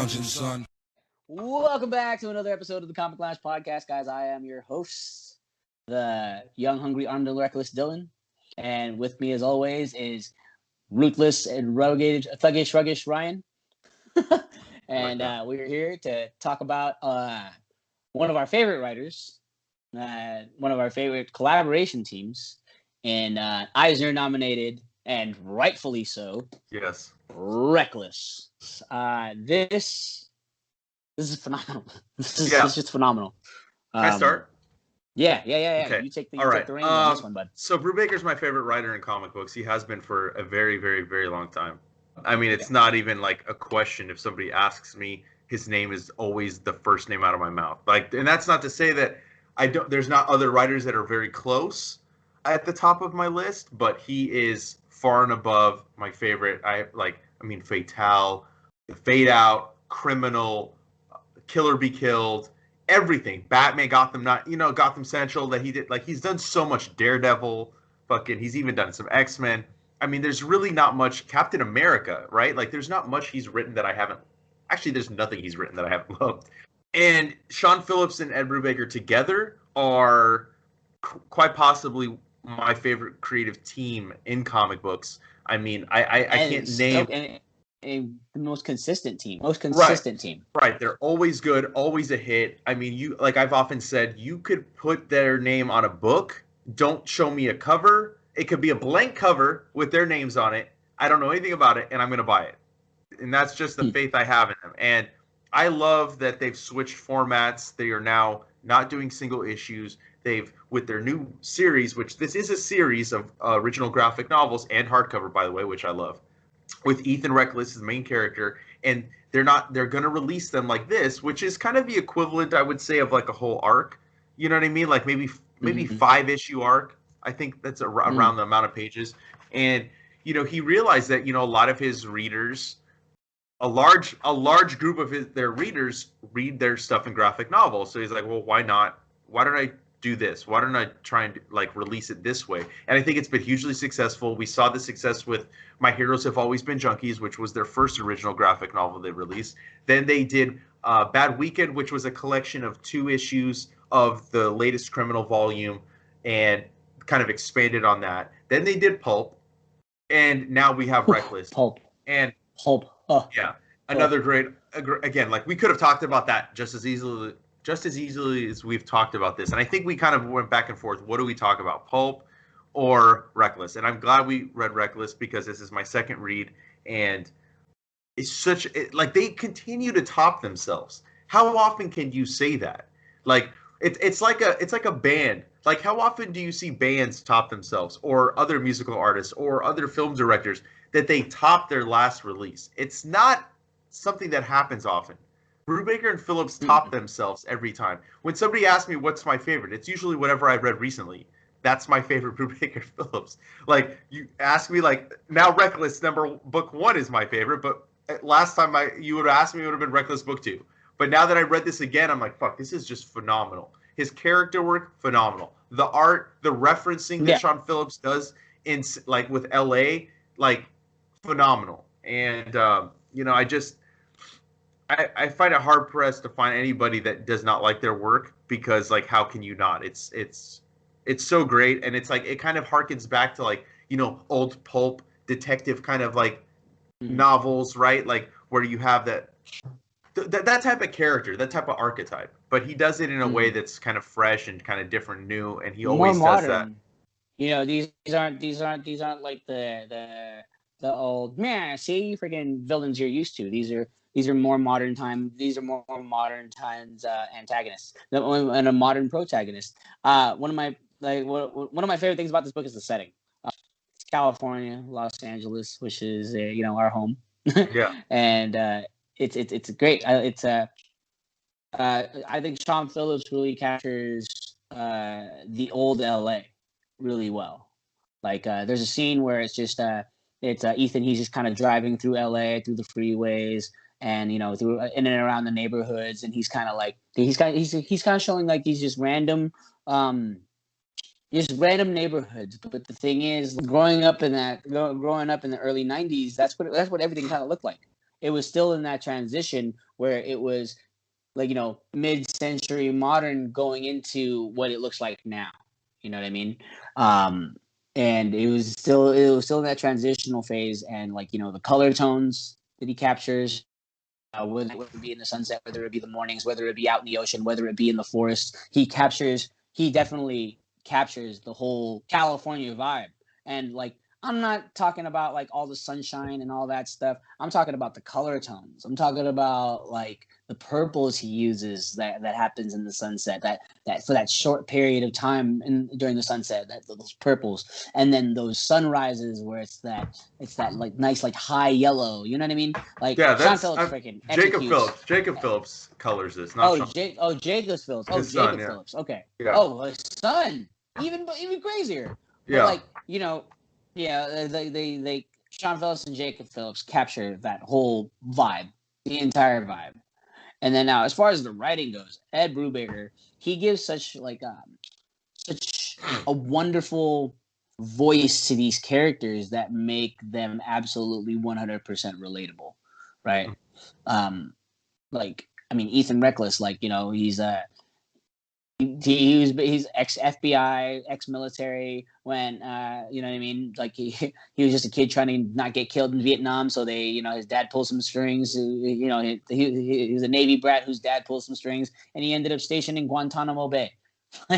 lounging, son. Welcome back to another episode of the Comic Lounge podcast, guys. I am your host, the young, hungry, armed, and reckless Dylan. And with me, as always, is ruthless and rugged, thuggish, ruggish Ryan. And we're here to talk about one of our favorite writers, one of our favorite collaboration teams, and Eisner-nominated, and rightfully so. Yes. Reckless. This is phenomenal. This is just phenomenal. Can I start? Yeah. Okay. You take the reins on this one, bud. So Brubaker's my favorite writer in comic books. He has been for a very, very, very long time. I mean, it's not even like a question. If somebody asks me, his name is always the first name out of my mouth. Like, and that's not to say that there's not other writers that are very close at the top of my list, but he is far and above my favorite. Fatale, Fade Out, Criminal, Killer Be Killed, everything. Batman, Gotham Central that he did. Like, he's done so much. Daredevil, he's even done some X-Men. I mean, there's really not much. Captain America, right? Like, there's not much he's written that I haven't. Actually, there's nothing he's written that I haven't loved. And Sean Phillips and Ed Brubaker together are quite possibly my favorite creative team in comic books. I mean, I can't name the most consistent team. Team. Right. They're always good, always a hit. I mean, I've often said, you could put their name on a book. Don't show me a cover. It could be a blank cover with their names on it. I don't know anything about it, and I'm going to buy it. And that's just the faith I have in them. And I love that they've switched formats. They are now not doing single issues. With their new series, which this is a series of original graphic novels and hardcover, by the way, which I love, with Ethan Reckless as the main character, and they're going to release them like this, which is kind of the equivalent, I would say, of like a whole arc. You know what I mean? Like maybe 5-issue arc. I think that's around the amount of pages. And, he realized that, a lot of his readers, a large group of their readers read their stuff in graphic novels. So he's like, well, why not? Why don't I do this? Why don't I try and release it this way? And I think it's been hugely successful. We saw the success with My Heroes Have Always Been Junkies, which was their first original graphic novel they released. Then they did Bad Weekend, which was a collection of 2 issues of the latest Criminal volume, and kind of expanded on that. Then they did Pulp, and now we have Reckless. Pulp. Oh. Yeah, another great. Again, we could have talked about that just as easily as we've talked about this. And I think we kind of went back and forth. What do we talk about, Pulp or Reckless? And I'm glad we read Reckless, because this is my second read, and it's they continue to top themselves. How often can you say that? It's like a band. Like, how often do you see bands top themselves, or other musical artists or other film directors that they top their last release? It's not something that happens often. Brubaker and Phillips top themselves every time. When somebody asks me what's my favorite, it's usually whatever I've read recently. That's my favorite Brubaker Phillips. Like, you ask me, now Reckless book 1 is my favorite, but last time you would have asked me, it would have been Reckless book 2. But now that I read this again, I'm like, fuck, this is just phenomenal. His character work, phenomenal. The art, the referencing that Sean Phillips does in with LA, phenomenal. And I find it hard pressed to find anybody that does not like their work, because how can you not? It's so great, and it's it kind of harkens back to old pulp detective kind of novels, right? Where you have that type of character, that type of archetype, but he does it in a way that's kind of fresh and kind of different, new, and he always does that. These aren't like the old see freaking villains you're used to. These are more modern time. These are more modern times antagonists and a modern protagonist. One of my favorite things about this book is the setting. It's California, Los Angeles, which is our home. Yeah, and it's great. I think Sean Phillips really captures the old LA really well. There's a scene where it's just it's Ethan. He's just kind of driving through LA, through the freeways, and through in and around the neighborhoods, and he's kind of showing these just random neighborhoods. But the thing is, growing up in the early '90s, that's what everything kind of looked like. it was still in that transition where it was like, you know, mid-century modern going into what it looks like now. You know what I mean? And it was still in that transitional phase, and like, you know, the color tones that he captures, whether it be in the sunset, whether it be the mornings, whether it be out in the ocean, whether it be in the forest, he definitely captures the whole California vibe. And like, I'm not talking about like all the sunshine and all that stuff. I'm talking about the color tones. I'm talking about like the purples he uses that happens in the sunset, that for that short period of time during the sunset, that those purples, and then those sunrises where it's that like nice like high yellow. You know what I mean? Like Yeah, Sean that's Phillips freaking Jacob executes. Phillips. Jacob Phillips colors this, not Sean. Jacob Phillips. Oh, His son, Jacob yeah. Phillips. Okay. Yeah. Oh, his son. Even crazier. But Yeah. like, you know, yeah, they Sean Phillips and Jacob Phillips capture that whole vibe, the entire vibe. And then now, as far as the writing goes, Ed Brubaker, he gives such a wonderful voice to these characters that make them absolutely 100% relatable, right? Like, I mean, Ethan Reckless, like, you know, he's ex FBI, ex military. When you know what I mean, like he was just a kid trying to not get killed in Vietnam. So they, you know, his dad pulled some strings. You know, he was a Navy brat whose dad pulled some strings, and he ended up stationed in Guantanamo Bay.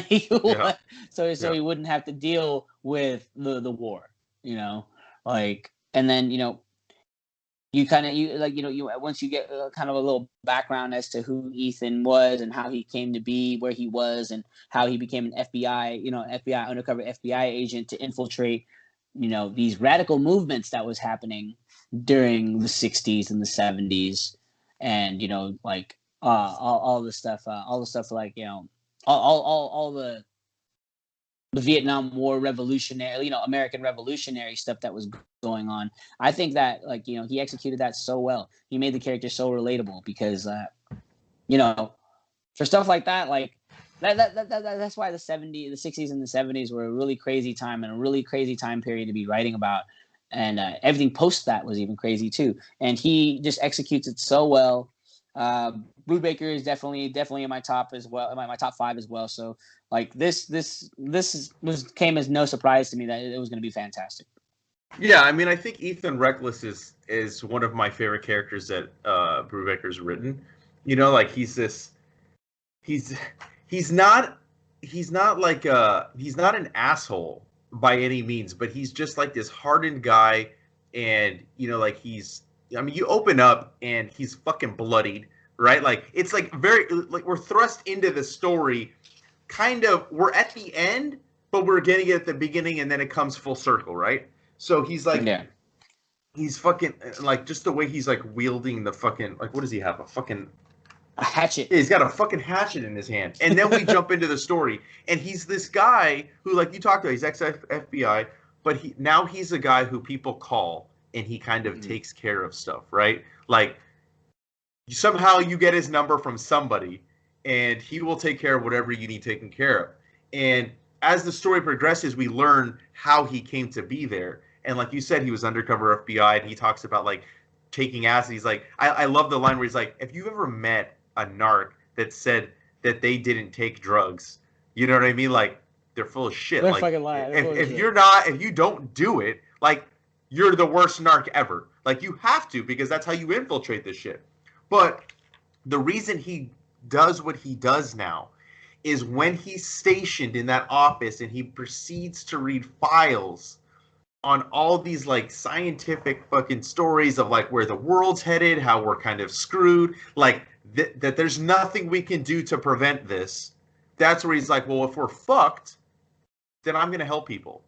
Yeah. So he wouldn't have to deal with the war. You know, like, and then, you know, you once you get kind of a little background as to who Ethan was and how he came to be where he was and how he became an FBI undercover FBI agent to infiltrate, you know, these radical movements that was happening during the 60s and the 70s, and, you know, like all the stuff like, you know, all the Vietnam War revolutionary, you know, American revolutionary stuff that was going on. I think that, like, you know, he executed that so well. He made the character so relatable because, you know, for stuff like that, like that's why the 60s and the 70s were a really crazy time and a really crazy time period to be writing about. And everything post that was even crazy too. And he just executes it so well. Brubaker is definitely in my top as well, my top 5 as well. So like this came as no surprise to me that it was going to be fantastic. Yeah, I mean, I think Ethan Reckless is one of my favorite characters that Brubaker's written. You know, like he's not like he's not an asshole by any means, but he's just like this hardened guy, and you know, like I mean, you open up and he's fucking bloodied, right? Like it's like very like we're thrust into the story, kind of. We're at the end, but we're getting it at the beginning, and then it comes full circle, right? So he's like, Yeah. he's fucking like just the way he's like wielding the fucking like what does he have A hatchet. He's got a fucking hatchet in his hand. And then we jump into the story. And he's this guy who, like you talked about, he's ex-FBI, but now he's a guy who people call, and he kind of takes care of stuff, right? Like, somehow you get his number from somebody, and he will take care of whatever you need taken care of. And as the story progresses, we learn how he came to be there. And like you said, he was undercover FBI, and he talks about, like, taking acid. He's like, I love the line where he's like, if you've ever met a narc that said that they didn't take drugs, you know what I mean? Like, they're full of shit. They're like, fucking lying. if you don't do it, like, you're the worst narc ever. Like, you have to, because that's how you infiltrate this shit. But the reason he does what he does now is when he's stationed in that office and he proceeds to read files on all these like scientific fucking stories of like where the world's headed, how we're kind of screwed, like that there's nothing we can do to prevent this. That's where he's like, well, if we're fucked, then I'm going to help people.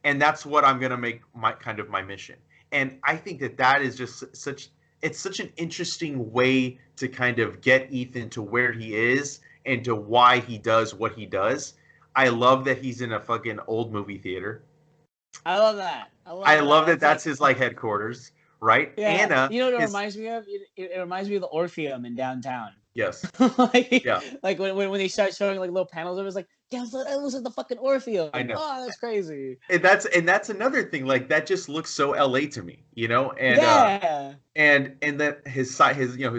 And that's what I'm going to make my mission. And I think that is just such an interesting way to kind of get Ethan to where he is and to why he does what he does. I love that he's in a fucking old movie theater. I love that. I love that that's his like headquarters, right? Yeah. Anna, you know what it reminds me of? It reminds me of the Orpheum in downtown. Yes. like, Yeah. like when they start showing like little panels, it was like, damn, it looks like the fucking Orpheum. I know. Oh, that's crazy. And that's another thing. Like that just looks so LA to me, you know. Yeah. And that his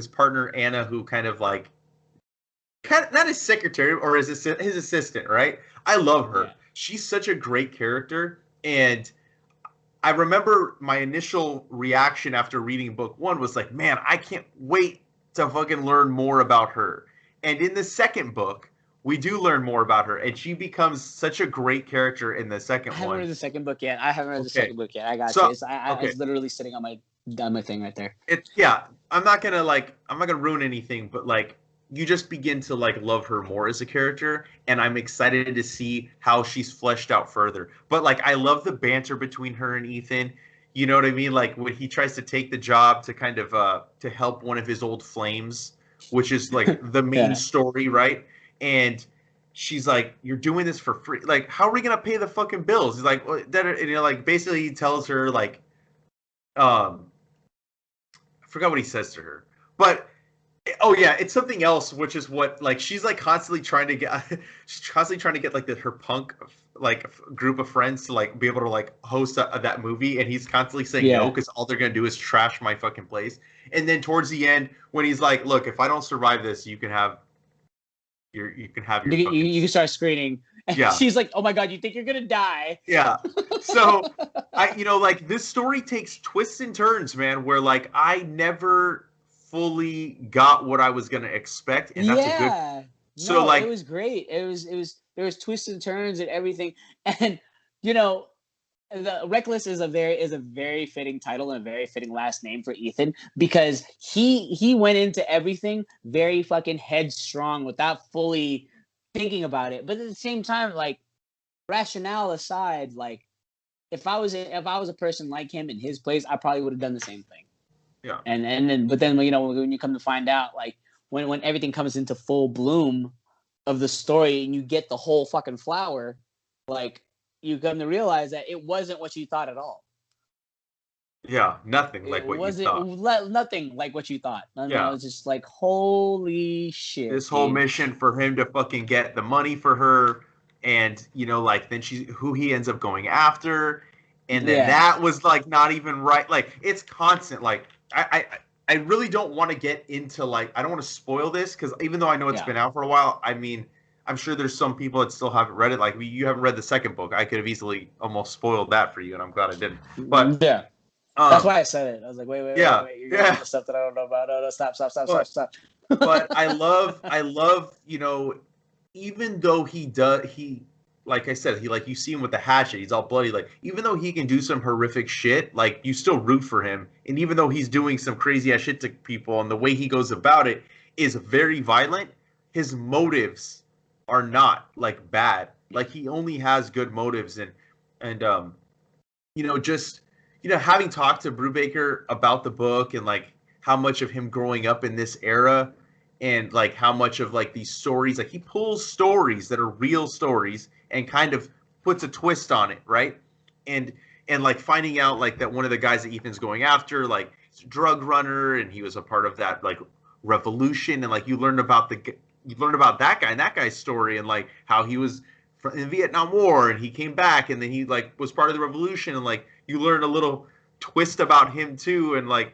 partner Anna, who kind of not his secretary or his assistant, right? I love her. Yeah. She's such a great character, and I remember my initial reaction after reading book one was like, man, I can't wait to fucking learn more about her. And in the second book, we do learn more about her, and she becomes such a great character in the I second haven't one. read the second book yet. I haven't read the Okay, second book yet. I got you. so It's okay, literally sitting on my thing right there. yeah, I'm not gonna ruin anything, but like you just begin to like love her more as a character, and I'm excited to see how she's fleshed out further. But like I love the banter between her and Ethan. You know what I mean? Like when he tries to take the job to kind of to help one of his old flames, which is like the main Yeah. story, right? And she's like, "You're doing this for free. Like, how are we gonna pay the fucking bills?" He's like, and, you know, like basically he tells her like, um, I forgot what he says to her, but oh yeah, it's something else, which is what like she's like constantly trying to get, she's constantly trying to get like her punk like group of friends to like be able to like host that movie, and he's constantly saying no Yeah. because all they're gonna do is trash my fucking place. And then towards the end, when he's like, "Look, if I don't survive this, you can have your fucking You can start screening. And yeah." she's like, oh my God, you think you're going to die? Yeah. So like this story takes twists and turns, man, where like I never fully got what I was gonna expect, and that's a good. Yeah. So No, it like, was great. There was twists and turns and everything. And, you know, the Reckless is a very fitting title and a very fitting last name for Ethan because he went into everything very fucking headstrong without fully thinking about it. But at the same time, like rationale aside, like if I was a person like him in his place, I probably would have done the same thing. yeah, And then but then you know when you come to find out like when everything comes into full bloom of the story and you get the whole fucking flower, like you come to realize that it wasn't what you thought at all. yeah, nothing It like what you wasn't thought. nothing like what you thought. And I Yeah, was just like, holy shit, this whole dude. mission for him to fucking get the money for her, and like then she who he ends up going after, and then Yeah, that was like not even right. Like it's constant. Like I really don't want to get into like I don't want to spoil this because even though I know it's yeah. been out for a while, I mean I'm sure there's some people that still haven't read it. Like you haven't read the second book. I could have easily almost spoiled that for you, and I'm glad I didn't. But Yeah. That's um why I said it. I was like, yeah, wait. You're getting yeah. into stuff that I don't know about. No, But stop. but I love, even though he like I said, he like you see him with the hatchet, he's all bloody. Like even though he can do some horrific shit, like you still root for him. And even though he's doing some crazy ass shit to people, and the way he goes about it is very violent, his motives are not like bad. Like he only has good motives, and just having talked to Brubaker about the book and like how much of him growing up in this era and like how much of like these stories, like he pulls stories that are real stories and kind of puts a twist on it, right? And like finding out like that one of the guys that Ethan's going after, like he's a drug runner and he was a part of that like revolution, and like you learn about that guy and that guy's story and like how he was in the Vietnam War and he came back and then he like was part of the revolution, and like you learn a little twist about him too, and like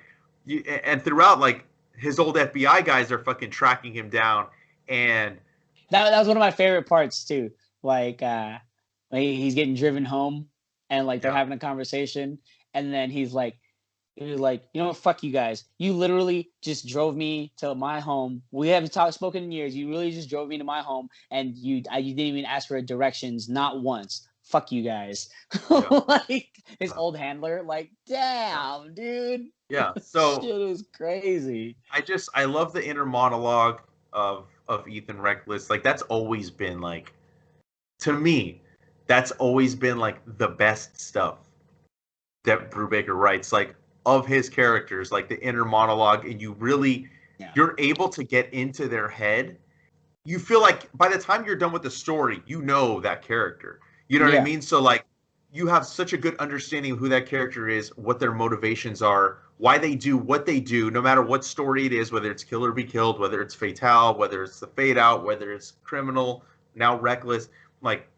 and throughout like his old FBI guys are fucking tracking him down, and That was one of my favorite parts too. Like he's getting driven home and like they're yeah, having a conversation and then he was like, you know what, fuck you guys. You literally just drove me to my home. We haven't spoken in years. You really just drove me to my home and you didn't even ask for directions, not once. Fuck you guys. yeah, Like his uh, old handler, like, yeah, damn, dude. yeah. So Shit is crazy. I love the inner monologue of Ethan Reckless. Like that's always been like, to me, that's always been like the best stuff that Brubaker writes, like of his characters, like the inner monologue, and Yeah. you're able to get into their head. You feel like by the time you're done with the story, you know that character. You know what I Yeah. mean? So like you have such a good understanding of who that character is, what their motivations are, why they do what they do, no matter what story it is, whether it's kill or be killed, whether it's fatale, whether it's the fade out, whether it's criminal, now reckless. Like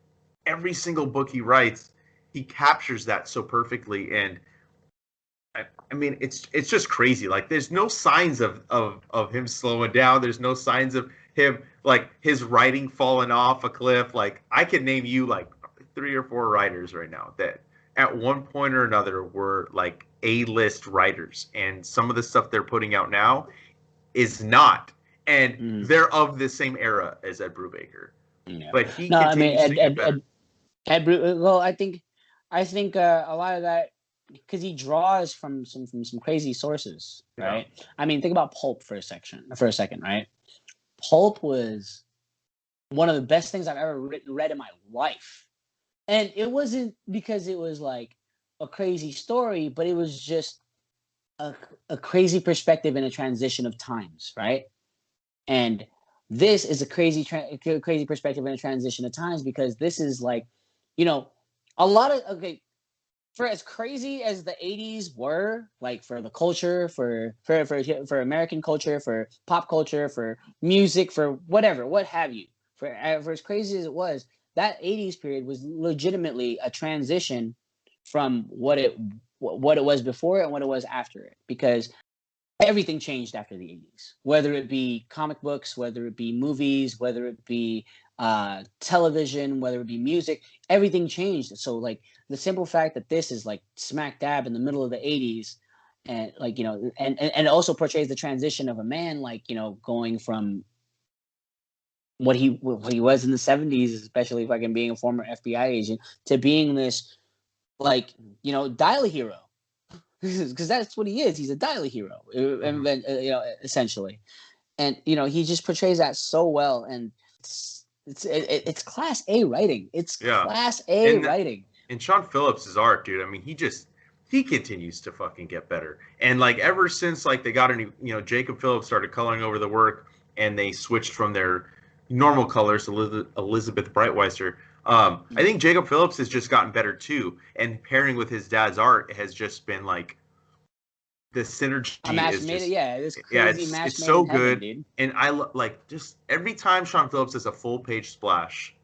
every single book he writes, he captures that so perfectly. And I mean, it's just crazy. Like there's no signs of him slowing down. There's no signs of him like his writing falling off a cliff. Like I could name you like 3 or 4 writers right now that at one point or another were like A-list writers, and some of the stuff they're putting out now is not, and they're of the same era as Ed Brubaker. Yeah. But he continues to get better. Well, I think a lot of that because he draws from some crazy sources, right? Yeah. I mean, think about Pulp for a second, right? Pulp was one of the best things I've ever read in my life. And it wasn't because it was like a crazy story, but it was just a crazy perspective in a transition of times, right? And this is a crazy perspective in a transition of times because this is like, you know, a lot of, okay, for as crazy as the 80s were, like for the culture, for American culture, for pop culture, for music, for whatever, what have you, for as crazy as it was, that 80s period was legitimately a transition from what it was before and what it was after it, because everything changed after the 80s, whether it be comic books, whether it be movies, whether it be television, whether it be music, everything changed. So like the simple fact that this is like smack dab in the middle of the 80s, and like, you know, and it also portrays the transition of a man, like, you know, going from what he was in the 70s, especially fucking being a former FBI agent, to being this, like, you know, dial hero, because that's what he is. He's a dial hero, and then you know, essentially, and you know, he just portrays that so well, and it's class A writing. It's class A writing. And Sean Phillips' art, dude. I mean, he continues to fucking get better. And like ever since like they got a new, you know, Jacob Phillips started coloring over the work, and they switched from their normal colors to Elizabeth Breitweiser. I think Jacob Phillips has just gotten better too, and pairing with his dad's art has just been like the synergy is just, it's so good, dude. And I like just every time Sean Phillips does a full page splash,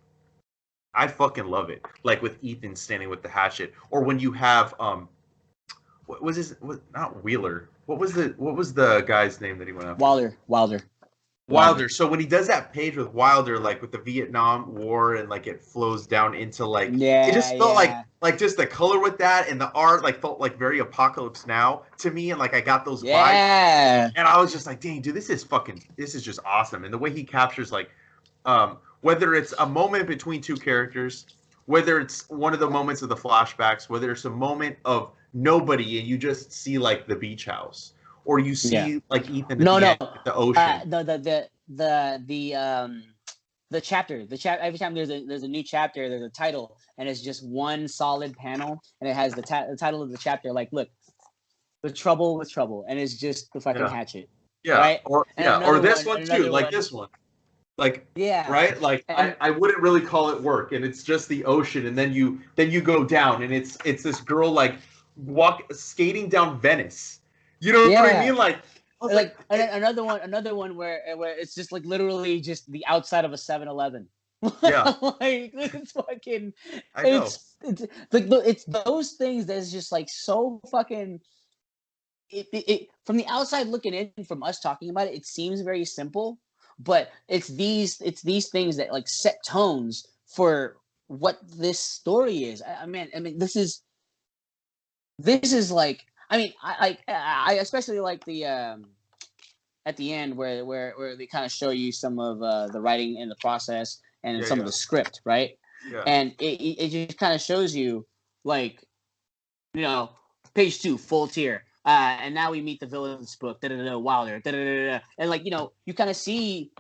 I fucking love it. Like with Ethan standing with the hatchet, or when you have what was his, not Wheeler, what was the guy's name that he went after? Wilder. So when he does that page with Wilder, like with the Vietnam War, and like it flows down into like, it just felt like just the color with that and the art like felt like very Apocalypse Now to me, and like I got those vibes, and I was just like, dang, dude, this is just awesome. And the way he captures like, whether it's a moment between two characters, whether it's one of the moments of the flashbacks, whether it's a moment of nobody and you just see like the beach house. Or you see like Ethan at the ocean. The chapter. Every time there's a new chapter, there's a title, and it's just one solid panel, and it has the title of the chapter. Like, look, with trouble, and it's just the fucking hatchet. Yeah. Right? Or this one too, like this one. Like right? Like I wouldn't really call it work, and it's just the ocean, and then you go down, and it's this girl like skating down Venice. You know what I mean? Like another one where it's just like literally just the outside of a 7-Eleven. Yeah. Like it's fucking. It's like it's those things that's just like so fucking. It from the outside looking in, from us talking about it, it seems very simple, but it's these things that like set tones for what this story is. I mean, this is like. I mean, I especially like the at the end where they kind of show you some of the writing in the process and some of the script, right? Yeah. And it just kind of shows you like, you know, page 2, full tier, and now we meet the villain's book, Wilder, and like, you know, you kind of see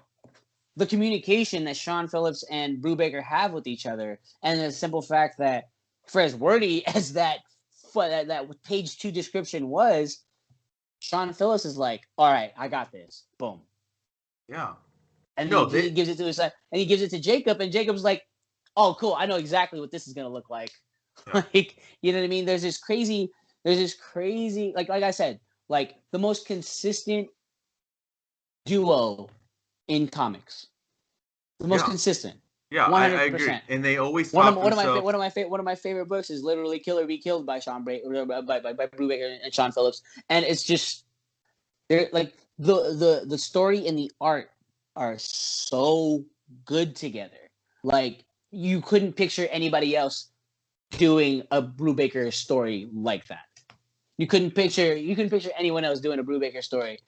the communication that Sean Phillips and Brubaker have with each other, and the simple fact that for as wordy as that page 2 description was, Sean Phillips is like, all right, I got this. Boom. Yeah. And he gives it to his son, and he gives it to Jacob, and Jacob's like, oh, cool, I know exactly what this is gonna look like. Yeah. Like, you know what I mean? There's this crazy, like I said, like the most consistent duo in comics. The most Yeah. consistent. Yeah, I agree. 100%. And they always top themselves. One of my favorite books is literally Kill or Be Killed by by Brubaker and Sean Phillips, and it's just they're like the story and the art are so good together. Like you couldn't picture anybody else doing a Brubaker story like that. You couldn't picture anyone else doing a Brubaker story,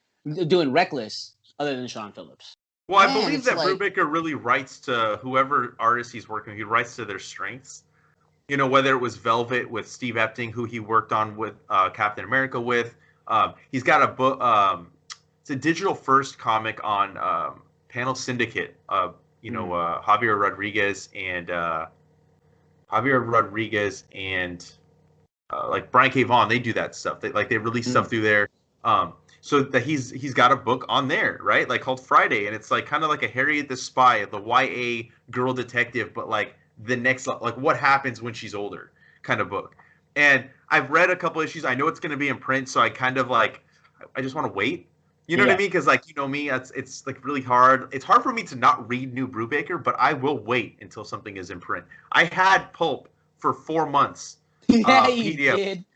doing Reckless other than Sean Phillips. Well, I Man, believe it's that like Brubaker really writes to whoever artist he's working with. He writes to their strengths. You know, whether it was Velvet with Steve Epting, who he worked on with Captain America with. He's got a book. It's a digital first comic on Panel Syndicate. Javier Rodriguez and like Brian K. Vaughan. They do that stuff. They release stuff through there. So that he's got a book on there, right? Like called Friday, and it's like kind of like a Harriet the Spy, the YA girl detective, but like the next, like what happens when she's older kind of book. And I've read a couple issues. I know it's going to be in print, so I kind of like I just want to wait. You know what I mean? Because like you know me, it's like really hard. It's hard for me to not read new Brubaker, but I will wait until something is in print. I had Pulp for 4 months. Yeah, you PDF. did.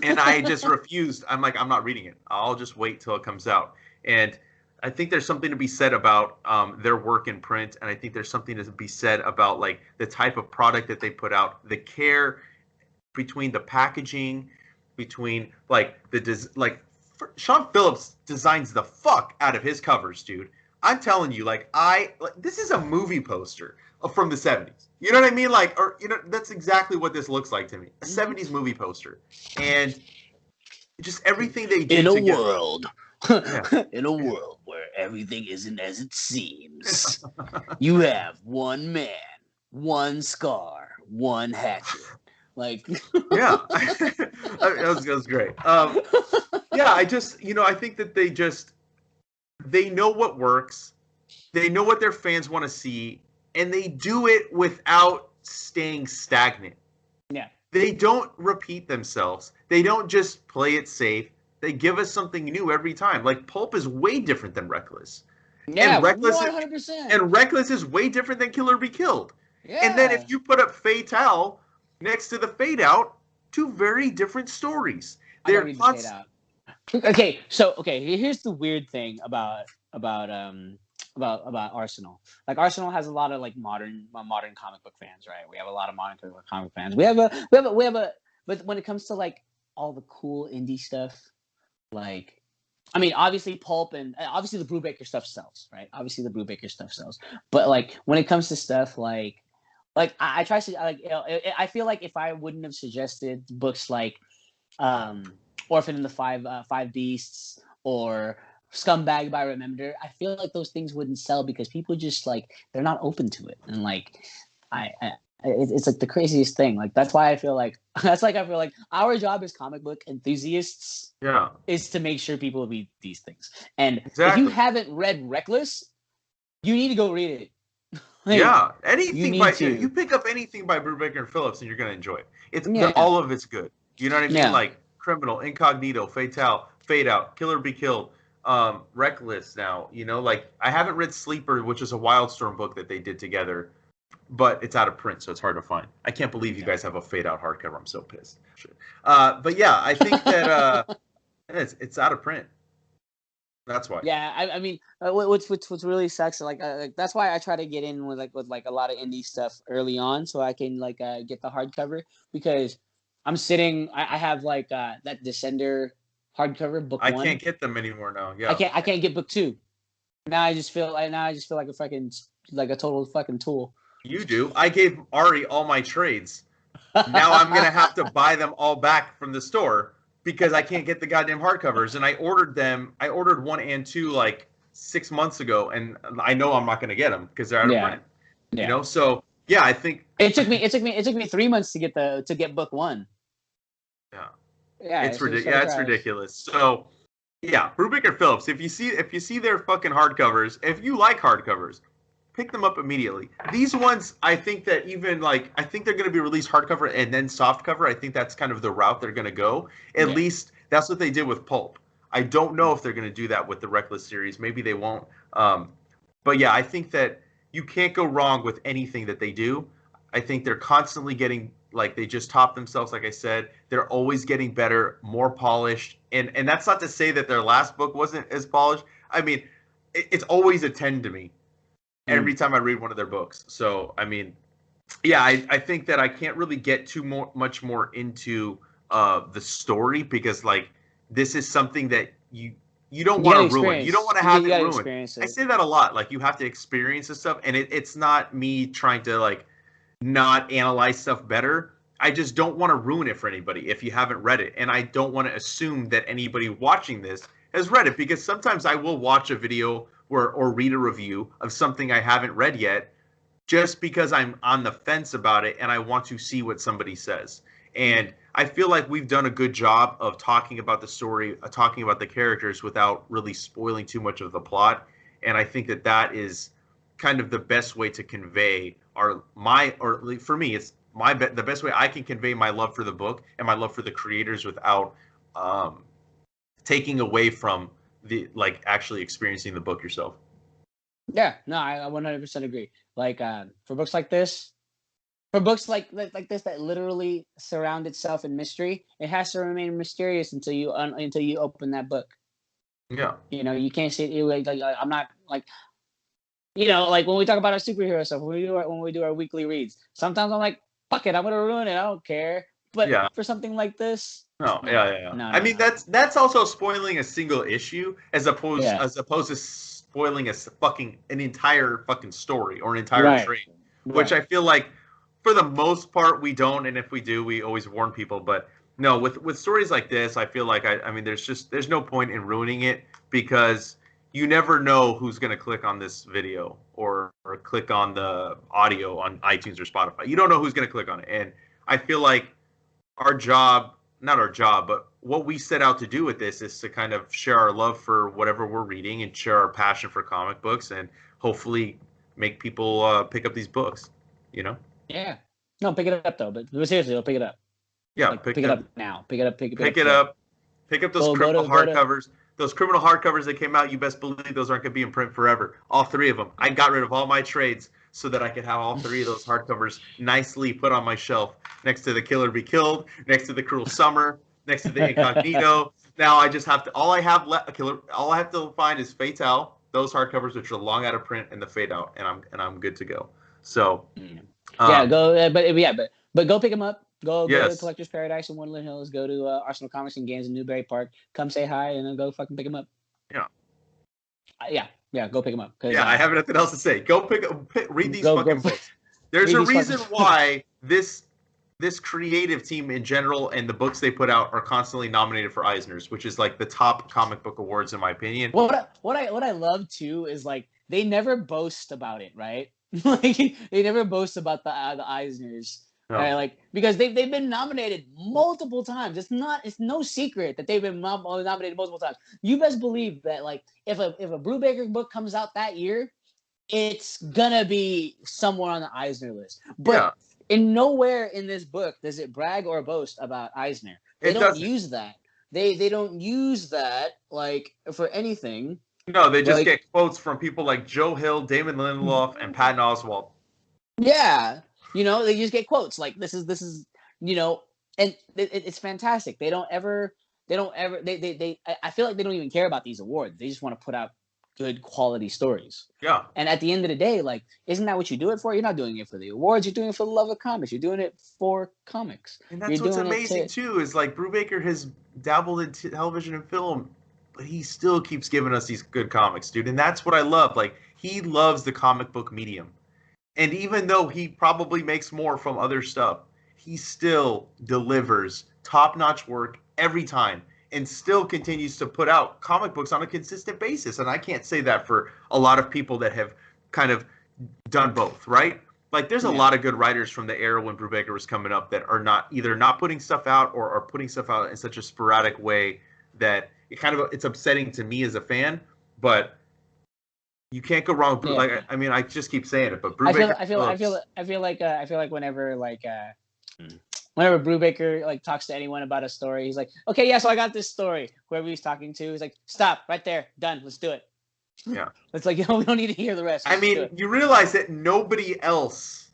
And I just refused. I'm like, I'm not reading it. I'll just wait till it comes out. And I think there's something to be said about their work in print, and I think there's something to be said about like the type of product that they put out, the care between the packaging, between like Sean Phillips designs the fuck out of his covers, dude. I'm telling you, this is a movie poster from the 70s. You know what I mean? Like, or you know, that's exactly what this looks like to me. A 70s movie poster. And just everything they did in a together. world. Yeah. In a world where everything isn't as it seems. You have one man, one scar, one hatchet. Like Yeah. that was great. Yeah, I think that they know what works. They know what their fans want to see, and they do it without staying stagnant. Yeah. They don't repeat themselves. They don't just play it safe. They give us something new every time. Like Pulp is way different than Reckless. Yeah, and Reckless 100%. And Reckless is way different than Kill or Be Killed. Yeah. And then if you put up Fatale next to the Fade Out, two very different stories. They're Fade Out. Okay, so here's the weird thing about Arsenal. Like Arsenal has a lot of like modern comic book fans, right? We have a lot of modern comic fans. We have a but when it comes to like all the cool indie stuff, like I mean, obviously Pulp and obviously the Brubaker stuff sells, right? Obviously the Brubaker stuff sells. But like when it comes to stuff like I try to like I feel like if I wouldn't have suggested books like Orphan and the Five Beasts or Scumbag by Remender, I feel like those things wouldn't sell because people just like they're not open to it, and like it's like the craziest thing. Like that's why I feel like our job as comic book enthusiasts, is to make sure people read these things. And if you haven't read Reckless, you need to go read it. Anything you pick up anything by Brubaker Phillips and you're gonna enjoy it. It's all of it's good. You know what I mean? Yeah. Like Criminal, Incognito, Fatale, Fade Out, Kill or Be Killed, Reckless. Now like I haven't read Sleeper, which is a Wildstorm book that they did together, but it's out of print, so it's hard to find. I can't believe you guys have a Fade Out hardcover. I'm so pissed. But yeah, I think that it's out of print. That's why. Yeah, I mean, what's really sucks. Like that's why I try to get in with a lot of indie stuff early on, so I can get the hardcover because I'm sitting. I have that Descender hardcover book. I can't get them anymore now. Yeah, I can't get book 2. Now I just feel like a fucking a total fucking tool. You do. I gave Ari all my trades. Now I'm gonna have to buy them all back from the store. Because I can't get the goddamn hardcovers, and I ordered them. I ordered 1 and 2 like 6 months ago, and I know I'm not going to get them because they're out of print. Yeah. You know, so yeah, I think it took me 3 months to get book 1. Yeah, yeah, it's ridiculous. Yeah, it's ridiculous. So yeah, Brubaker Phillips. If you see their fucking hardcovers, if you like hardcovers, pick them up immediately. These ones, I think that even like, I think they're going to be released hardcover and then softcover. I think that's kind of the route they're going to go. At least that's what they did with Pulp. I don't know if they're going to do that with the Reckless series. Maybe they won't. But yeah, I think that you can't go wrong with anything that they do. I think they're constantly getting, like, they just top themselves. Like I said, they're always getting better, more polished. And that's not to say that their last book wasn't as polished. I mean, it's always a 10 to me every time I read one of their books. So, I mean, yeah, I think that I can't really get much more into the story because, like, this is something that you don't want to ruin. You don't want to have it ruined. I say that a lot. Like, you have to experience this stuff, and it's not me trying to, like, not analyze stuff better. I just don't want to ruin it for anybody if you haven't read it, and I don't want to assume that anybody watching this has read it, because sometimes I will watch a video or read a review of something I haven't read yet just because I'm on the fence about it and I want to see what somebody says. And I feel like we've done a good job of talking about the story, talking about the characters without really spoiling too much of the plot. And I think that that is kind of the best way to convey or for me, it's the best way I can convey my love for the book and my love for the creators without taking away from the, like, actually experiencing the book yourself. Yeah, no, I 100% agree. Like, for books like this, for books like this that literally surround itself in mystery, it has to remain mysterious until you open that book. Yeah. You know, you can't say like I'm not like, you know, like when we talk about our superhero stuff, when we do our weekly reads, sometimes I'm like, fuck it, I'm gonna ruin it. I don't care. But yeah. for something like this, no. No, I mean, that's also spoiling a single issue as opposed to spoiling an entire fucking story or an entire trade, which I feel like for the most part we don't, and if we do, we always warn people. But no, with stories like this, I feel like I mean, there's no point in ruining it, because you never know who's going to click on this video or click on the audio on iTunes or Spotify. You don't know who's going to click on it. And I feel like not our job, but what we set out to do with this is to kind of share our love for whatever we're reading and share our passion for comic books, and hopefully make people pick up these books, you know? Yeah. No, pick it up though. But seriously, pick it up. Yeah, like, pick it up now. Pick it up. Pick it up. Pick up those criminal hardcovers. Those criminal hardcovers that came out, you best believe those aren't going to be in print forever. All three of them. I got rid of all my trades so that I could have all three of those hardcovers nicely put on my shelf next to The Killer Be Killed, next to The Cruel Summer, next to The Incognito. Now I just have to. All I have to find is Fatale, those hardcovers which are long out of print, and the Fade Out, and I'm good to go. So but go pick them up. Go to Collector's Paradise in Woodland Hills. Go to Arsenal Comics and Games in Newbury Park. Come say hi, and then go fucking pick them up. Yeah. Go pick them up. I have nothing else to say. Go read these fucking books. There's a reason why this creative team in general and the books they put out are constantly nominated for Eisners, which is like the top comic book awards in my opinion. What I love too is, like, they never boast about it, right? Like, they never boast about the Eisners. No. Right? Like, because they've been nominated multiple times. It's no secret that they've been nominated multiple times. You best believe that, like, if a Brubaker book comes out that year, it's gonna be somewhere on the Eisner list. But in nowhere in this book does it brag or boast about Eisner. They don't use that. They don't use that, like, for anything. No, they just get quotes from people like Joe Hill, Damon Lindelof, and Patton Oswalt. Yeah. You know, they just get quotes like this is, you know, and it's fantastic. I feel like they don't even care about these awards. They just want to put out good quality stories. Yeah. And at the end of the day, like, isn't that what you do it for? You're not doing it for the awards. You're doing it for the love of comics. You're doing it for comics. And that's what's amazing too, is like Brubaker has dabbled in television and film, but he still keeps giving us these good comics, dude. And that's what I love. Like, he loves the comic book medium. And even though he probably makes more from other stuff, he still delivers top-notch work every time and still continues to put out comic books on a consistent basis. And I can't say that for a lot of people that have kind of done both, right? Like, there's a lot of good writers from the era when Brubaker was coming up that are either not putting stuff out or are putting stuff out in such a sporadic way that it's upsetting to me as a fan. But You can't go wrong. Yeah. Like, I mean, I just keep saying it, but Brubaker I feel like whenever Brubaker like talks to anyone about a story, he's like, okay, yeah, so I got this story. Whoever he's talking to, he's like, stop right there, done, let's do it. Yeah. It's like, we don't need to hear the rest. I mean, you realize that nobody else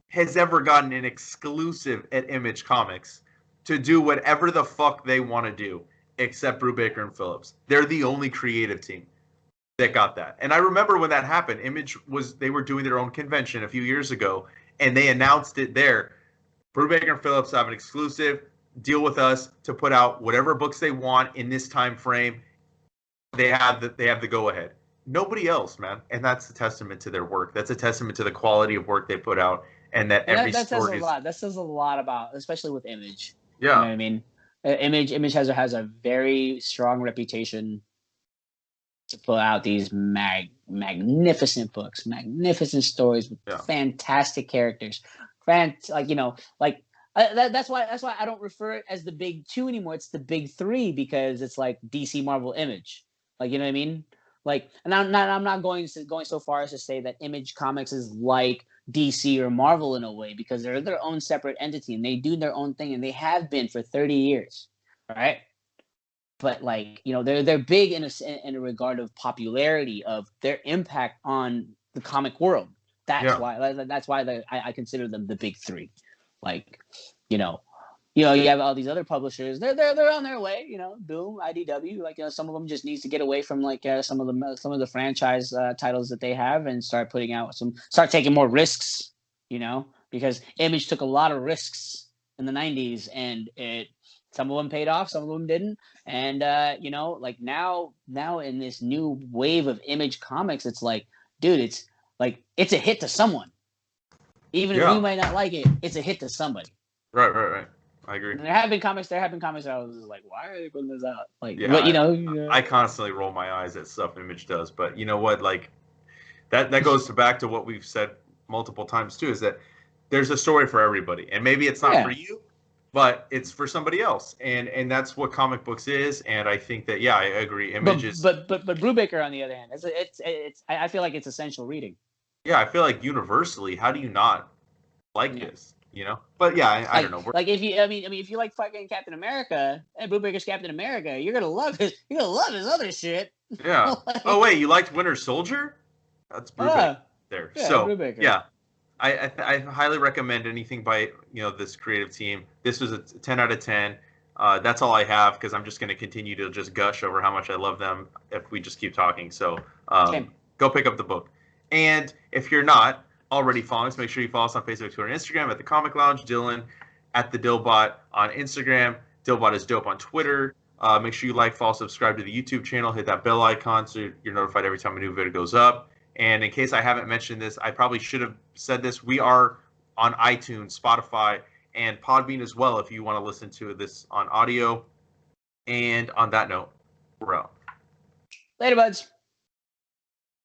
has ever gotten an exclusive at Image Comics to do whatever the fuck they want to do, except Brubaker and Phillips. They're the only creative team that got that. And I remember when that happened, they were doing their own convention a few years ago, and they announced it there. Brubaker and Phillips have an exclusive deal with us to put out whatever books they want in this time frame. They have the go ahead. Nobody else, man. And that's a testament to their work. That's a testament to the quality of work they put out, and that every that says story a lot. That says a lot about, especially with Image. Yeah. You know what I mean? Image has a very strong reputation to put out these magnificent books, magnificent stories with fantastic characters. That's why I don't refer it as the big two anymore. It's the big three, because it's like DC, Marvel, Image. Like, you know what I mean? Like, and I'm not going so far as to say that Image Comics is like DC or Marvel in a way, because they're their own separate entity and they do their own thing, and they have been for 30 years, right? But like, they're big in a regard of popularity, of their impact on the comic world. That's why I consider them the big three. Like, you have all these other publishers. They're on their way. Boom, IDW. Like, some of them just needs to get away from like some of the franchise titles that they have, and start taking more risks. Because Image took a lot of risks in the 90s, and some of them paid off, some of them didn't. And like now in this new wave of Image Comics, it's like, dude, it's a hit to someone. Even if we might not like it, it's a hit to somebody. Right. I agree. And there have been comics that I was like, why are they putting this out? Like, I constantly roll my eyes at stuff Image does, but you know what? Like, that goes back to what we've said multiple times too, is that there's a story for everybody, and maybe it's not for you, but it's for somebody else, and that's what comic books is. And I think that I agree. Image but Brubaker, on the other hand, I feel like it's essential reading. Yeah, I feel like universally, how do you not like this? But I don't know. Like, if you like fucking Captain America and Brubaker's Captain America, you're gonna love his other shit. Yeah. Oh wait, you liked Winter Soldier? That's Brubaker there. Yeah, so Brubaker. Yeah, I highly recommend anything by this creative team. This was a 10 out of 10. That's all I have, because I'm just going to continue to just gush over how much I love them if we just keep talking. So go pick up the book. And if you're not already following us, make sure you follow us on Facebook, Twitter, and Instagram at The Comic Lounge. Dylan at The Dillbot on Instagram. Dillbot is dope on Twitter. Make sure you like, follow, subscribe to the YouTube channel. Hit that bell icon so you're notified every time a new video goes up. And in case I haven't mentioned this, I probably should have said this. We are on iTunes, Spotify, and Podbean as well if you want to listen to this on audio. And on that note, we're out. Later, buds.